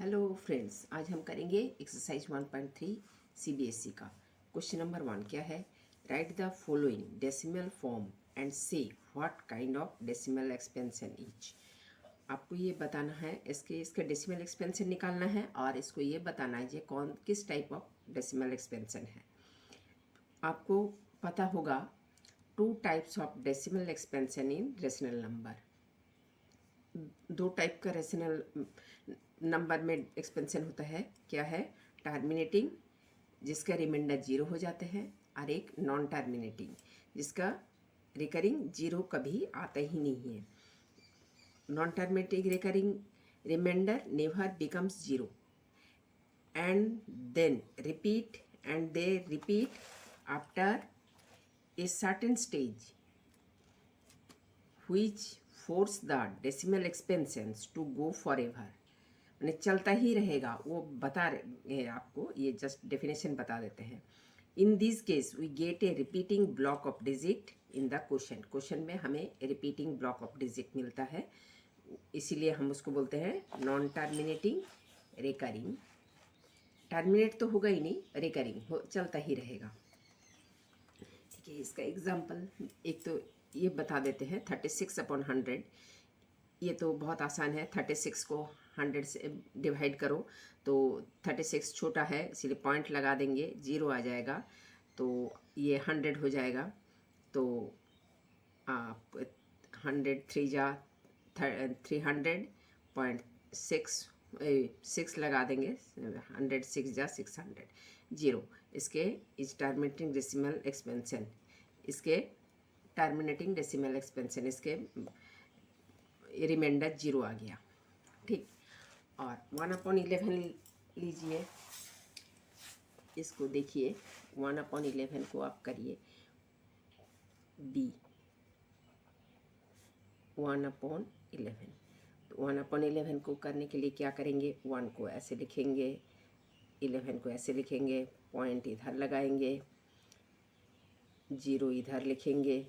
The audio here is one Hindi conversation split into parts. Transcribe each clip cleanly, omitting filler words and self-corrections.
हेलो फ्रेंड्स, आज हम करेंगे एक्सरसाइज 1.3 सीबीएसई का। क्वेश्चन नंबर 1 क्या है? Write the following decimal form and say what kind of decimal expansion each. आपको ये बताना है, इसके डेसिमल एक्सपेंशन निकालना है और इसको ये बताना है कि किस टाइप ऑफ डेसिमल एक्सपेंशन है। आपको पता होगा 2 types of decimal expansion in rational number. 2 type का रेशनल नंबर में एक्सपेंशन होता है। क्या है? टर्मिनेटिंग, जिसका रिमाइंडर 0 हो जाते हैं, और एक नॉन टर्मिनेटिंग, जिसका रिकरिंग 0 कभी आता ही नहीं है। Non terminating recurring reminder never becomes 0 and then repeat and they repeat after a certain stage which force the decimal expansions to go forever। मैंने चलता ही रहेगा, वो बता रहे हैं आपको, ये जस्ट डेफिनेशन बता देते हैं। In this case we get a repeating block of digit in the question में हमें रिपीटिंग ब्लॉक ऑफ डिजिट मिलता है, इसीलिए हम उसको बोलते हैं नॉन टर्मिनेटिंग रिकरिंग। टर्मिनेट तो होगा ही नहीं, रिकरिंग चलता ही रहेगा। ठीक है, इसका एग्जाम्पल एक तो ये बता देते हैं 36/100। ये तो बहुत आसान है, 36 को 100 से डिवाइड करो तो 36 छोटा है, इसलिए पॉइंट लगा देंगे, 0 आ जाएगा, तो ये 100 हो जाएगा। तो आप 100 3 जा 300.6 लगा देंगे, 100 6 जा 600, 0। इसके इस टर्मिनेटिंग डेसिमल एक्सपेंशन, इसके टर्मिनेटिंग डेसिमल एक्सपेंशन, इसके रिमाइंडर 0 आ गया। ठीक, और 1/11 लीजिए, इसको देखिए, 1/11 को आप करिए b 1/11। तो 1/11 को करने के लिए क्या करेंगे? 1 को ऐसे लिखेंगे, 11 को ऐसे लिखेंगे, पॉइंट इधर लगाएंगे, 0 इधर लिखेंगे,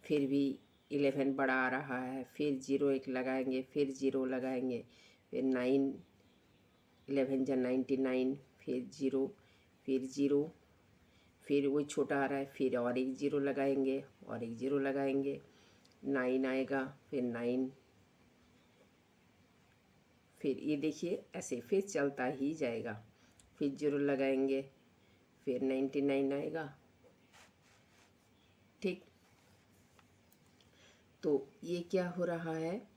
फिर भी 11 बड़ा आ रहा है, फिर 0 एक लगाएंगे, फिर 0 लगाएंगे, फिर 9 11 जा 99, फिर 0, फिर 0, फिर वही छोटा आ रहा है, फिर और एक 0 लगाएंगे और एक 0 लगाएंगे, 9 आएगा, फिर 9, फिर ये देखिए ऐसे फिर चलता ही जाएगा, फिर 0 लगाएंगे, फिर 99 आएगा। ठीक, तो ये क्या हो रहा है?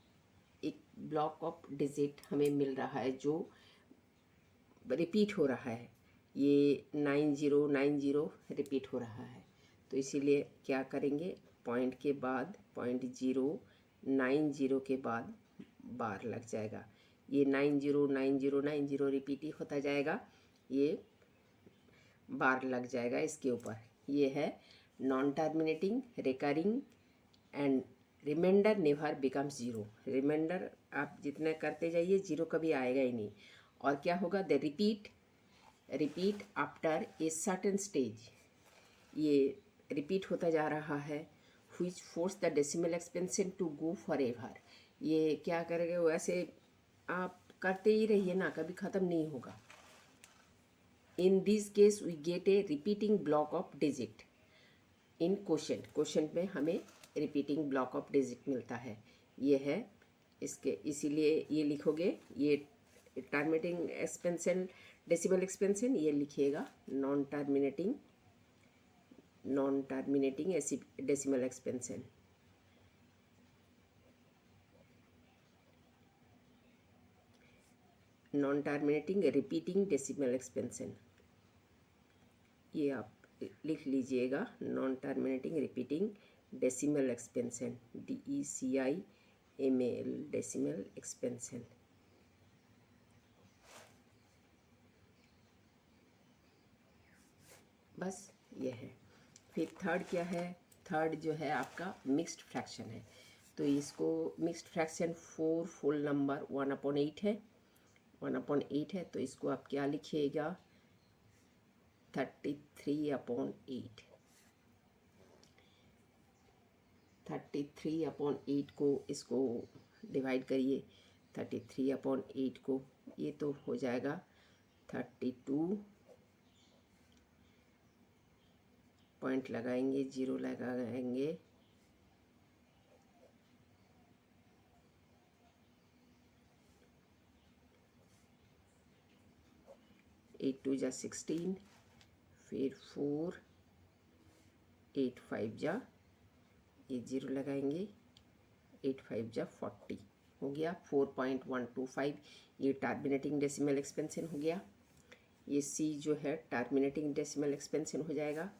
एक ब्लॉक ऑफ डिजिट हमें मिल रहा है जो रिपीट हो रहा है। ये 9090 रिपीट हो रहा है, तो इसीलिए क्या करेंगे? पॉइंट के बाद पॉइंट 090 के बाद बार लग जाएगा। ये 909090 रिपीट ही होता जाएगा, ये बार लग जाएगा इसके ऊपर। ये है non terminating recurring and reminder never becomes 0। Reminder आप जितने करते जाइए 0 कभी आएगा ही नहीं। और क्या होगा? The repeat after a certain stage, ये रिपीट होता जा रहा है। Which force the decimal expansion to go forever. ये क्या करेंगे? वैसे आप करते ही रहिए ना, कभी ख़त्म नहीं होगा। In this case we get a repeating block of digit in question में हमें रिपीटिंग ब्लॉक ऑफ डिजिट मिलता है। ये है इसके, इसीलिए ये लिखोगे, ये टर्मिनेटिंग एक्सपेंशन डेसिमल एक्सपेंशन, ये लिखिएगा non terminating decimal expansion. Non terminating repeating decimal expansion, ये आप लिख लीजिएगा, non terminating repeating decimal expansion, DECIMAL decimal expansion. बस ये है। फिर थर्ड क्या है? थर्ड जो है आपका मिक्स्ड फ्रैक्शन है। तो इसको मिक्स्ड फ्रैक्शन 4 फुल नंबर 1/8 है, 1/8 है, तो इसको आप क्या लिखिएगा? 33/8। 33/8 को इसको डिवाइड करिए, 33/8 को ये तो हो जाएगा 32 पॉइंट लगाएंगे, 0 लगाएंगे, एट टू जा 16, फिर 4, 8 5 जा, ये 0 लगाएंगे, 8 5 जा 40 हो गया 4.125। ये टर्मिनेटिंग डेसिमल एक्सपेंशन हो गया। ये सी जो है टर्मिनेटिंग डेसिमल एक्सपेंशन हो जाएगा।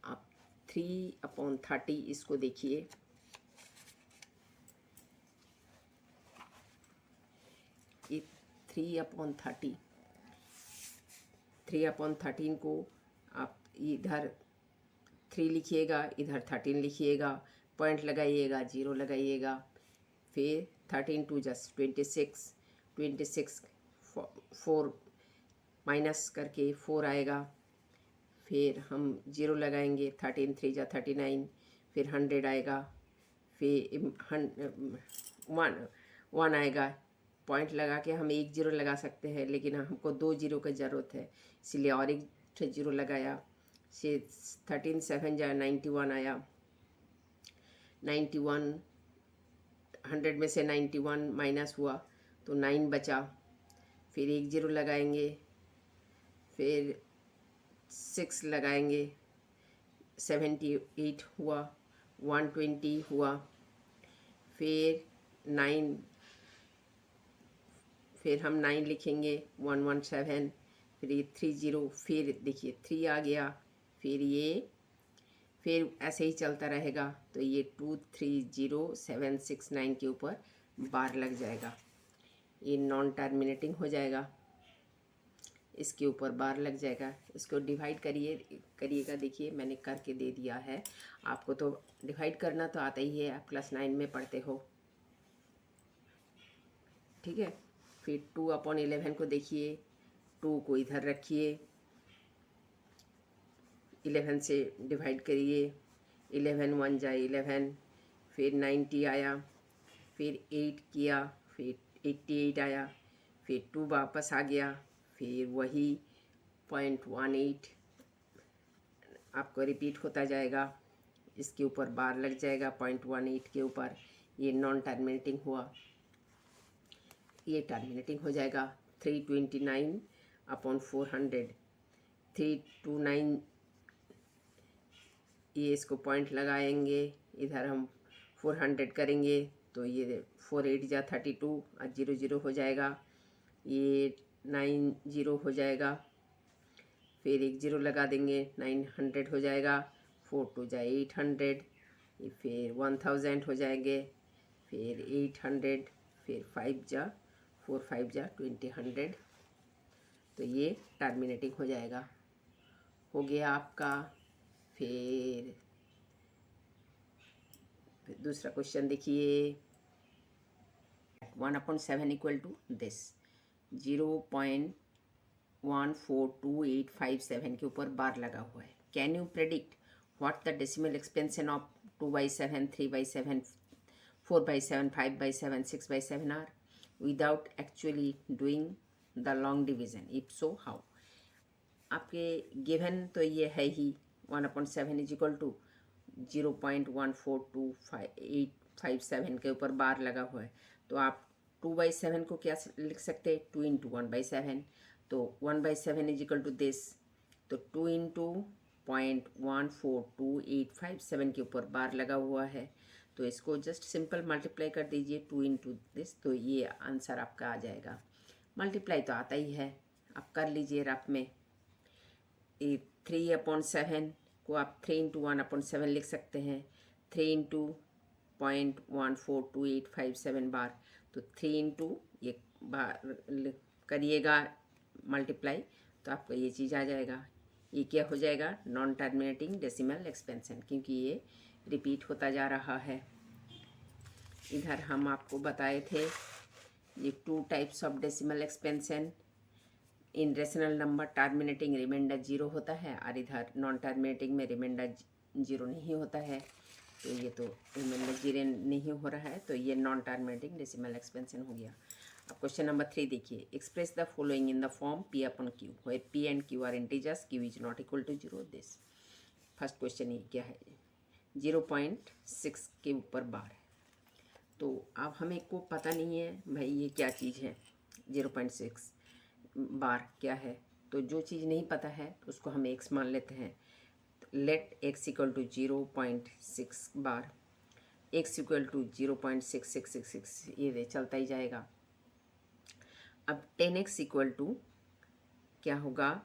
आप 3/30 इसको देखिए, ये 3/30, 3/13 को आप इधर 3 लिखिएगा, इधर 13 लिखिएगा, पॉइंट लगाइएगा, 0 लगाइएगा, फिर 13 2 जस्ट 26, 26 4 माइनस करके 4 आएगा, फिर हम 0 लगाएंगे, 13 3 जा 39, फिर 100 आएगा, फिर 1 आएगा। पॉइंट लगा के हम 1 0 लगा सकते हैं, लेकिन हमको 2 0 की ज़रूरत है, इसलिए और एक 0 लगाया। से 13 7 जा 91 आया, 91 100 में से 91 माइनस हुआ तो 9 बचा, फिर 1 0 लगाएंगे, फिर 6 लगाएंगे, 78 हुआ, 120 हुआ, फिर 9, फिर हम 9 लिखेंगे, 117, फिर ये 30, फिर देखिए 3 आ गया, फिर ऐसे ही चलता रहेगा। तो ये 230769 के ऊपर बार लग जाएगा, ये नॉन टर्मिनेटिंग हो जाएगा, इसके ऊपर बार लग जाएगा। इसको डिवाइड करिएगा, देखिए मैंने करके दे दिया है, आपको तो डिवाइड करना तो आता ही है, आप क्लास 9 में पढ़ते हो, ठीक है। फिर 2/11 को देखिए, 2 को इधर रखिए, 11 से डिवाइड करिए, 11 1 जा 11, फिर 90 आया, फिर 8 किया, फिर 88 आया, फिर 2 वापस आ गया, फिर वही 0.18 आपको रिपीट होता जाएगा, इसके ऊपर बार लग जाएगा 0.18 के ऊपर। ये नॉन टर्मिनेटिंग हुआ, ये टर्मिनेटिंग हो जाएगा। 329/400, 329, ये इसको पॉइंट लगाएंगे, इधर हम 400 करेंगे, तो ये 4 8 जा 32 और 0 0 हो जाएगा, ये 90 हो जाएगा, फिर 1 0 लगा देंगे, 900 हो जाएगा, 4 2 जा 800, फिर 1000 हो जाएंगे, फिर 800, फिर 5 जा 4 5 जा 20, तो ये टर्मिनेटिंग हो जाएगा। हो गया आपका। फिर दूसरा क्वेश्चन देखिए, 1/7 इक्वल टू दिस 0.142857 के ऊपर बार लगा हुआ है। Can you predict what the decimal expansion of 2/7, 3/7, 4/7, 5/7, 6/7 are without actually doing the long division, if so how. आपके गिवन तो ये है ही, 1/7 इज इक्वल टू 0.142857 के ऊपर बार लगा हुआ है, तो आप 2/7 को क्या लिख सकते हैं, 2 × 1/7, तो 1/7 इज इक्वल टू दिस, तो 2 × 0.142857 के ऊपर बार लगा हुआ है, तो इसको जस्ट सिंपल मल्टीप्लाई कर दीजिए 2 × दिस, तो ये आंसर आपका आ जाएगा। मल्टीप्लाई तो आता ही है, आप कर लीजिए रफ में। 3/7 को आप 3 × 1/7 लिख सकते हैं, 3 × 0.142857 बार, तो 3 × ये बार करिएगा मल्टीप्लाई, तो आपका ये चीज़ आ जाएगा। ये क्या हो जाएगा, नॉन टर्मिनेटिंग डेसिमल एक्सपेंशन, क्योंकि ये रिपीट होता जा रहा है। इधर हम आपको बताए थे ये 2 types of decimal expansion. In rational number terminating reminder 0 होता है, और इधर नॉन टर्मिनेटिंग में रिमाइंडर 0 नहीं होता है, तो ये तो रिमाइंडर 0 नहीं हो रहा है, तो ये नॉन टर्मिनेटिंग डेसिमल एक्सपेंशन हो गया। अब क्वेश्चन नंबर 3 देखिए, express the following in the form p upon q, where p and q are integers, q is not equal to 0 this. First question ये क्या है, 0.6 के ऊपर बार है। तो अब हमें को पता नहीं है भाई ये क्या चीज़ है, 0.6 बार क्या है। तो जो चीज़ नहीं पता है उसको हम एक्स मान लेते हैं। Let x equal to 0.6 bar, x equal to 0.6666, ये दे चलता ही जाएगा। अब 10x इक्वल टू क्या होगा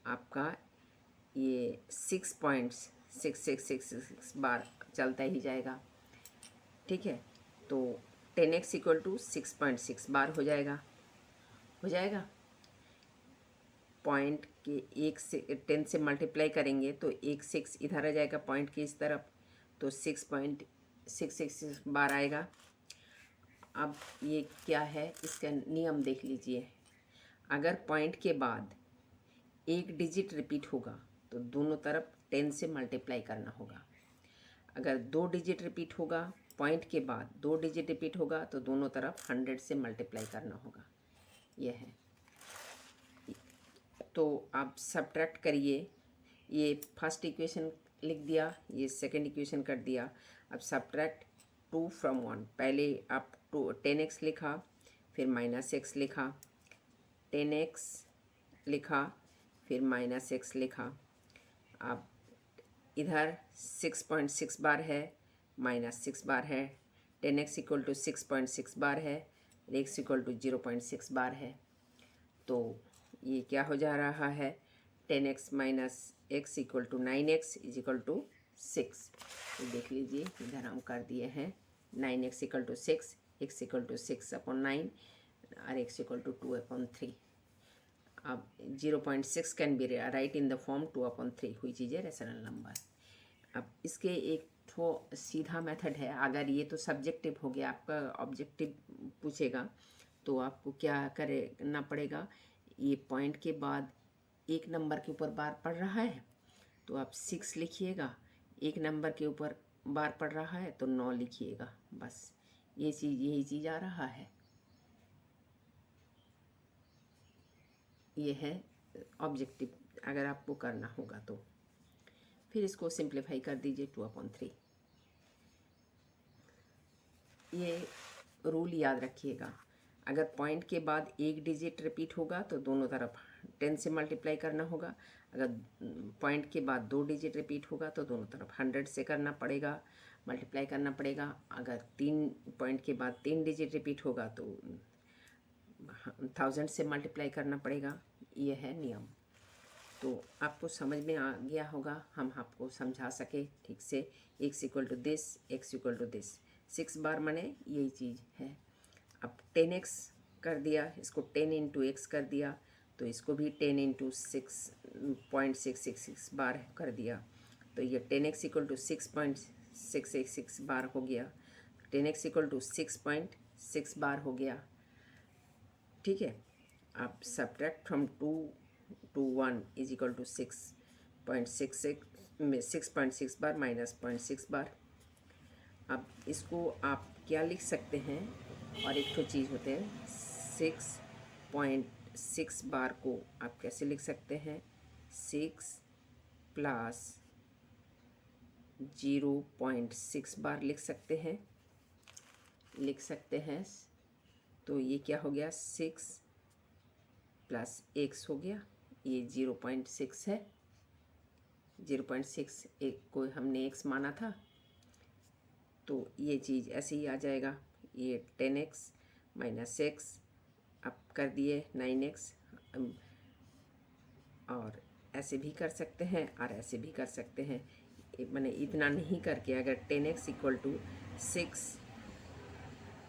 आपका, ये 6.6666 बार चलता ही जाएगा, ठीक है। तो 10x इक्वल टू 6.6 बार हो जाएगा, पॉइंट के 1 से 10 से मल्टीप्लाई करेंगे तो 6 इधर आ जाएगा पॉइंट के इस तरफ, तो 6.666 बार आएगा। अब ये क्या है, इसका नियम देख लीजिए। अगर पॉइंट के बाद एक डिजिट रिपीट होगा तो दोनों तरफ 10 से मल्टीप्लाई करना होगा। अगर 2 डिजिट रिपीट होगा, पॉइंट के बाद 2 डिजिट रिपीट होगा तो दोनों तरफ 100 से मल्टीप्लाई करना होगा। यह है। तो आप सब्ट्रैक्ट करिए, ये फर्स्ट इक्वेशन लिख दिया, ये सेकंड इक्वेशन कर दिया। अब सब्ट्रैक्ट 2 from 1, पहले आप 10x लिखा, फिर -x लिखा, 10x लिखा, फिर -x लिखा। अब इधर 6.6 बार है, -6 बार है, 10x इक्वल टू 6.6 बार है, x इक्वल टू 0.6 बार है। तो ये क्या हो जा रहा है, 10x minus x equal to 9x is equal to 6। तो देख लीजिए इधर हम कर दिए हैं 9x equal to 6, x equal to 6/9 और x इक्वल टू 2/3। अब 0.6 can be write in the form 2/3 हुई चीज़ें रेशनल नंबर। अब इसके एक तो सीधा मेथड है, अगर ये तो सब्जेक्टिव हो गया, आपका ऑब्जेक्टिव पूछेगा तो आपको क्या करना पड़ेगा, ये पॉइंट के बाद एक नंबर के ऊपर बार पड़ रहा है तो आप 6 लिखिएगा, एक नंबर के ऊपर बार पड़ रहा है तो 9 लिखिएगा, बस यही चीज़ आ रहा है। ये है ऑब्जेक्टिव, अगर आपको करना होगा तो। फिर इसको सिंप्लीफाई कर दीजिए 2/3। ये रूल याद रखिएगा, अगर पॉइंट के बाद एक डिजिट रिपीट होगा तो दोनों तरफ 10 से मल्टीप्लाई करना होगा। अगर पॉइंट के बाद 2 डिजिट रिपीट होगा तो दोनों तरफ 100 से करना पड़ेगा, मल्टीप्लाई करना पड़ेगा। अगर 3 पॉइंट के बाद 3 डिजिट रिपीट होगा तो 1000 से मल्टीप्लाई करना पड़ेगा। यह है नियम। तो आपको समझ में आ गया होगा, हम आपको समझा सके ठीक से। x equal to this, x equal to this, 6 bar माने यही चीज़ है। अब 10x कर दिया, इसको 10 इंटू एक्स कर दिया, तो इसको भी 10 इंटू 6.666 बार कर दिया, तो ये 10x इक्वल टू 6.666 बार हो गया, 10x इक्वल टू 6.6 बार हो गया, ठीक है। अब subtract from 2 to 1 is equal to 6.6 bar minus 0.6 bar. अब इसको आप क्या लिख सकते हैं, और एक तो चीज़ होते हैं 6.6 बार को आप कैसे लिख सकते हैं, 6 प्लस 0.6 बार लिख सकते हैं। तो ये क्या हो गया, 6 प्लस x हो गया, ये 0.6 है, 0.6 एक को हमने x माना था, तो ये चीज़ ऐसे ही आ जाएगा। ये 10x माइनस एक्स अब कर दिए 9x, और ऐसे भी कर सकते हैं और ऐसे भी कर सकते हैं। मैंने इतना नहीं करके, अगर 10x equal to 6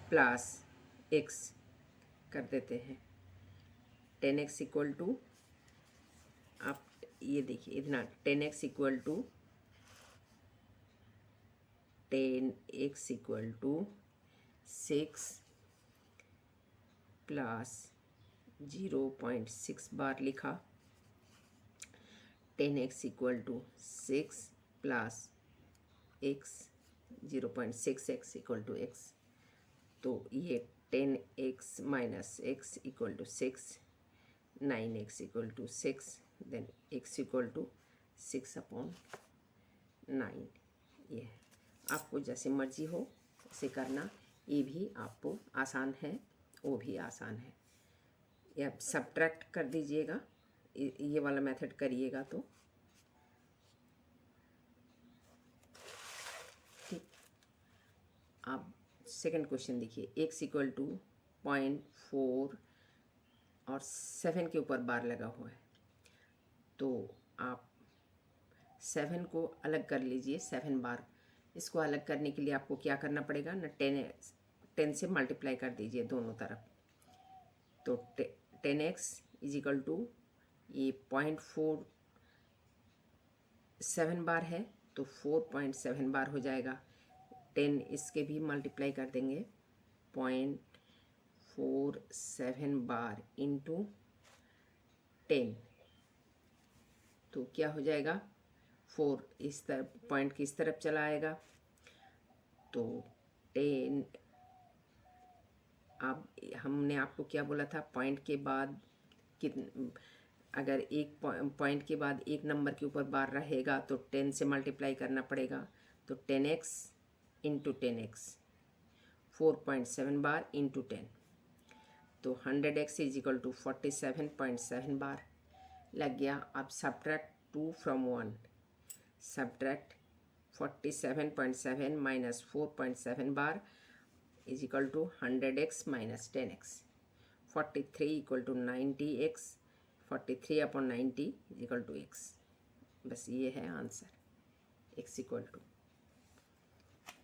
plus x कर देते हैं, 10x इक्वल टू, आप ये देखिए इतना 10x equal to 10x equal to 6 plus 0.6 bar लिखा, 10x equal to 6 plus x 0.6x equal to x, तो ये 10x minus x equal to 6, 9x equal to 6, then x equal to 6/9। ये है, आपको जैसे मर्जी हो उसे करना। ये भी आपको आसान है, वो भी आसान है। या सब्ट्रैक्ट कर दीजिएगा, ये वाला मेथड करिएगा तो ठीक। आप सेकंड क्वेश्चन देखिए, x इक्वल टू 0.4 और 7 के ऊपर बार लगा हुआ है, तो आप 7 को अलग कर लीजिए, 7 बार। इसको अलग करने के लिए आपको क्या करना पड़ेगा ना, 10 से मल्टीप्लाई कर दीजिए दोनों तरफ। तो 10x इज इक्वल टू, ये 0.47 बार है तो 4.7 बार हो जाएगा। 10 इसके भी मल्टीप्लाई कर देंगे, 0.47 बार इंटू 10, तो क्या हो जाएगा, 4 इस तरफ, पॉइंट की इस तरफ चला आएगा, तो 10। अब हमने आपको क्या बोला था, पॉइंट के बाद अगर एक पॉइंट के बाद एक नंबर के ऊपर बार रहेगा तो 10 से मल्टीप्लाई करना पड़ेगा। तो 10x into 10x, 4.7 bar into 10, तो 100x इज इक्वल टू 47.7 बार लग गया। अब subtract 2 from 1, subtract 47.7 minus 4.7 bar is equal to 100x minus 10x, 43 equal to 90x, 43/90 is equal to x। बस ये है आंसर, x इक्वल टू।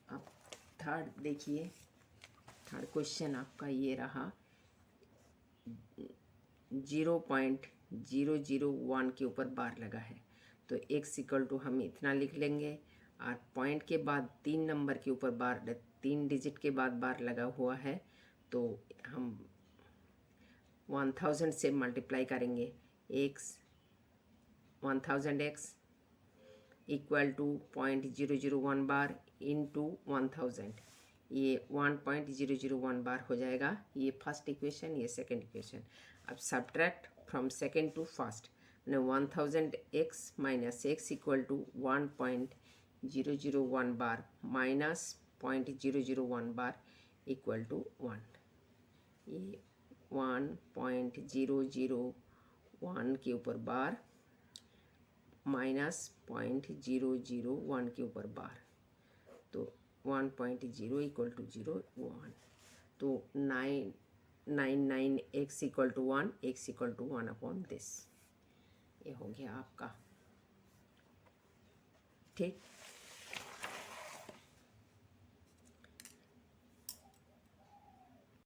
अब थर्ड देखिए, थर्ड क्वेश्चन आपका ये रहा, 0.001 के ऊपर बार लगा है, तो x इक्वल टू हम इतना लिख लेंगे, और पॉइंट के बाद 3 नंबर के ऊपर बार, 3 डिजिट के बाद बार लगा हुआ है, तो हम 1000 से मल्टीप्लाई करेंगे। x 1000x equal to 0.001 bar into 1000, ये 1.001 बार हो जाएगा। ये फर्स्ट इक्वेशन, ये सेकंड इक्वेशन। अब subtract from second to first, 1000x minus x equal to 1.001 bar minus 0.001 bar equal to 1। ये 1.001 के ऊपर बार माइनस 0.001 के ऊपर बार, तो 1.0 इक्वल टू 0.1, तो 999x equal to 1, x equal to 1/this। ये हो गया आपका, ठीक।